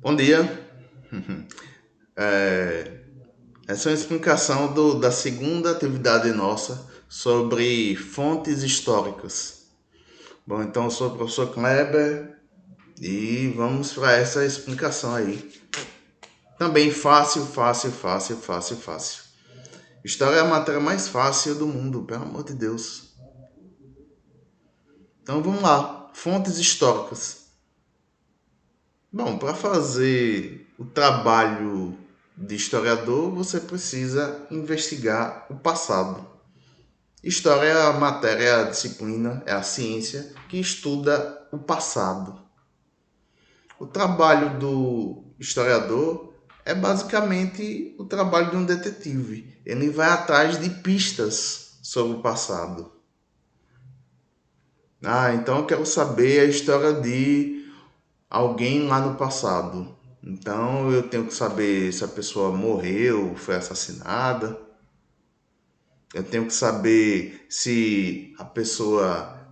Bom dia. Essa é uma explicação da segunda atividade nossa sobre fontes históricas. Bom, então eu sou o professor Kleber e vamos para essa explicação aí. Também fácil, fácil, fácil, fácil, fácil. História é a matéria mais fácil do mundo, pelo amor de Deus. Então vamos lá, fontes históricas. Bom, para fazer o trabalho de historiador, você precisa investigar o passado. História é a matéria, é a disciplina, é a ciência que estuda o passado. O trabalho do historiador é basicamente o trabalho de um detetive. Ele vai atrás de pistas sobre o passado. Então eu quero saber a história de alguém lá no passado. Então eu tenho que saber se a pessoa morreu, foi assassinada. Eu tenho que saber se a pessoa.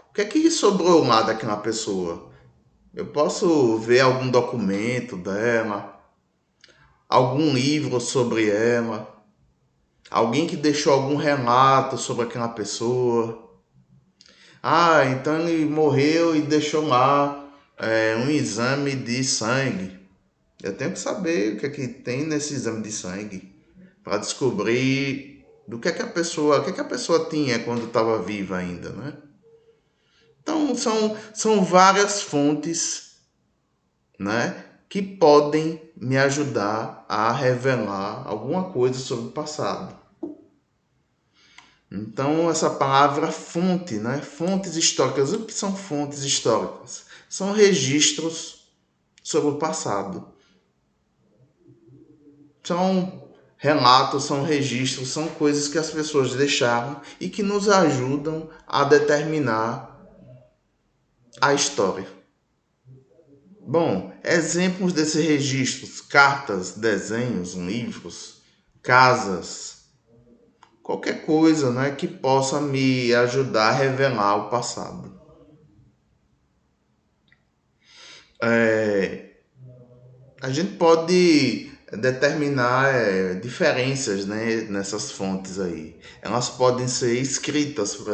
O que é que sobrou lá daquela pessoa? Eu posso ver algum documento dela, algum livro sobre ela, alguém que deixou algum relato sobre aquela pessoa. Então ele morreu e deixou lá um exame de sangue. Eu tenho que saber o que é que tem nesse exame de sangue para descobrir do que é que o que é que a pessoa tinha quando estava viva ainda, né? Então são várias fontes, né, que podem me ajudar a revelar alguma coisa sobre o passado. Então essa palavra fonte, né, fontes históricas, o que são fontes históricas? São registros sobre o passado. São relatos, são registros, são coisas que as pessoas deixaram e que nos ajudam a determinar a história. Bom, exemplos desses registros: cartas, desenhos, livros, casas, qualquer coisa, né, que possa me ajudar a revelar o passado. É, a gente pode determinar diferenças, né, nessas fontes aí. Elas podem ser escritas, por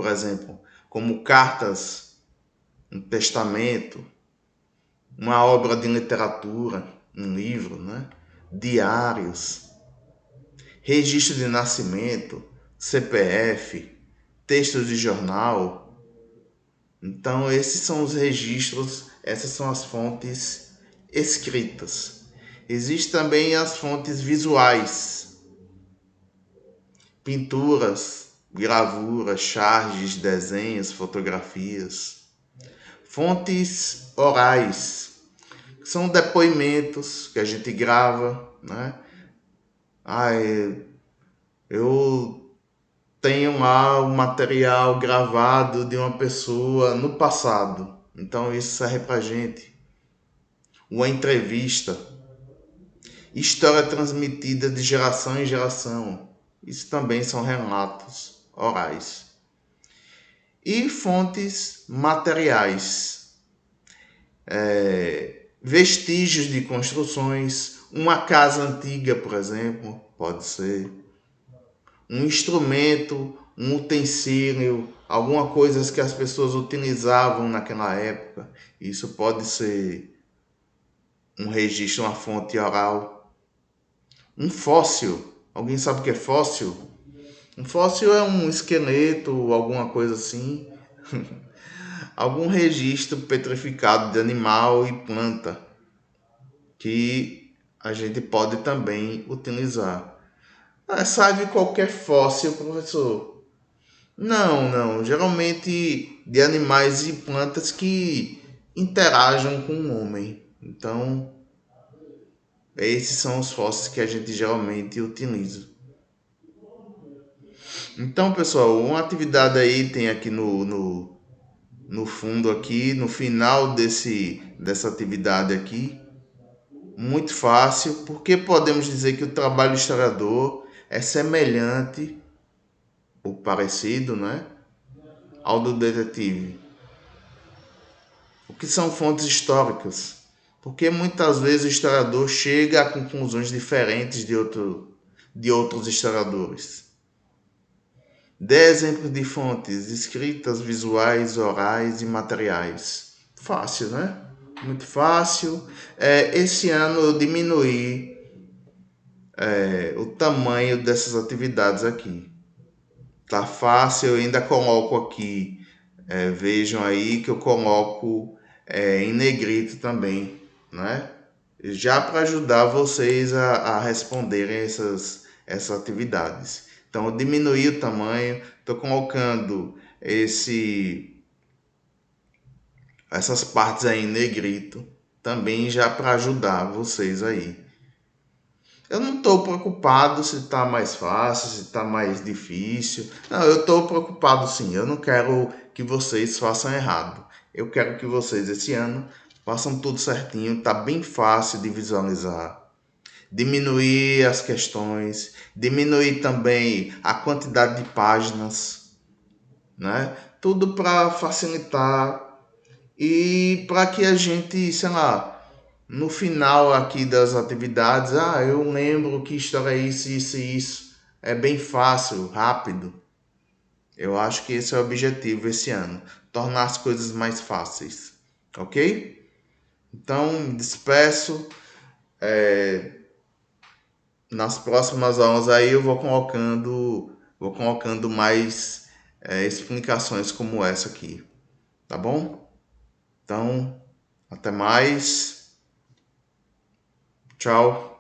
exemplo, como cartas, um testamento, uma obra de literatura, um livro, né? Diários, registro de nascimento, CPF, textos de jornal. Então, esses são os registros, essas são as fontes escritas. Existem também as fontes visuais, pinturas, gravuras, charges, desenhos, fotografias. Fontes orais, são depoimentos que a gente grava, né? Eu tenho lá o material gravado de uma pessoa no passado, então isso serve pra gente. Uma entrevista, história transmitida de geração em geração, isso também são relatos orais. E fontes materiais, vestígios de construções, uma casa antiga, por exemplo, pode ser um instrumento, um utensílio, alguma coisa que as pessoas utilizavam naquela época. Isso pode ser um registro, uma fonte oral. Um fóssil. Alguém sabe o que é fóssil? Um fóssil é um esqueleto, alguma coisa assim. Algum registro petrificado de animal e planta que a gente pode também utilizar. Sabe qualquer fóssil, professor? Não, não. Geralmente de animais e plantas que interagem com o homem. Então, esses são os fósseis que a gente geralmente utiliza. Então, pessoal, uma atividade aí tem aqui no fundo aqui, no final dessa atividade aqui, muito fácil, porque podemos dizer que o trabalho do historiador é semelhante ou parecido, né, ao do detetive. O que são fontes históricas? Porque muitas vezes o historiador chega a conclusões diferentes de outros historiadores. Dê exemplos de fontes escritas, visuais, orais e materiais. Fácil, né? Muito fácil. Esse ano eu diminuí o tamanho dessas atividades aqui. Tá fácil, eu ainda coloco aqui. Vejam aí que eu coloco em negrito também, né? Já para ajudar vocês a responderem essas atividades. Então, eu diminuí o tamanho, estou colocando essas partes aí em negrito, também já para ajudar vocês aí. Eu não estou preocupado se está mais fácil, se está mais difícil. Não, eu estou preocupado sim. Eu não quero que vocês façam errado. Eu quero que vocês esse ano façam tudo certinho. Está bem fácil de visualizar. Diminuir as questões, diminuir também a quantidade de páginas, né? Tudo para facilitar e para que a gente, sei lá, no final aqui das atividades, eu lembro que história é isso, isso e isso. É bem fácil, rápido. Eu acho que esse é o objetivo esse ano, tornar as coisas mais fáceis, ok? Então, me despeço. Nas próximas aulas aí eu vou colocando mais explicações como essa aqui, tá bom? Então, até mais. Tchau.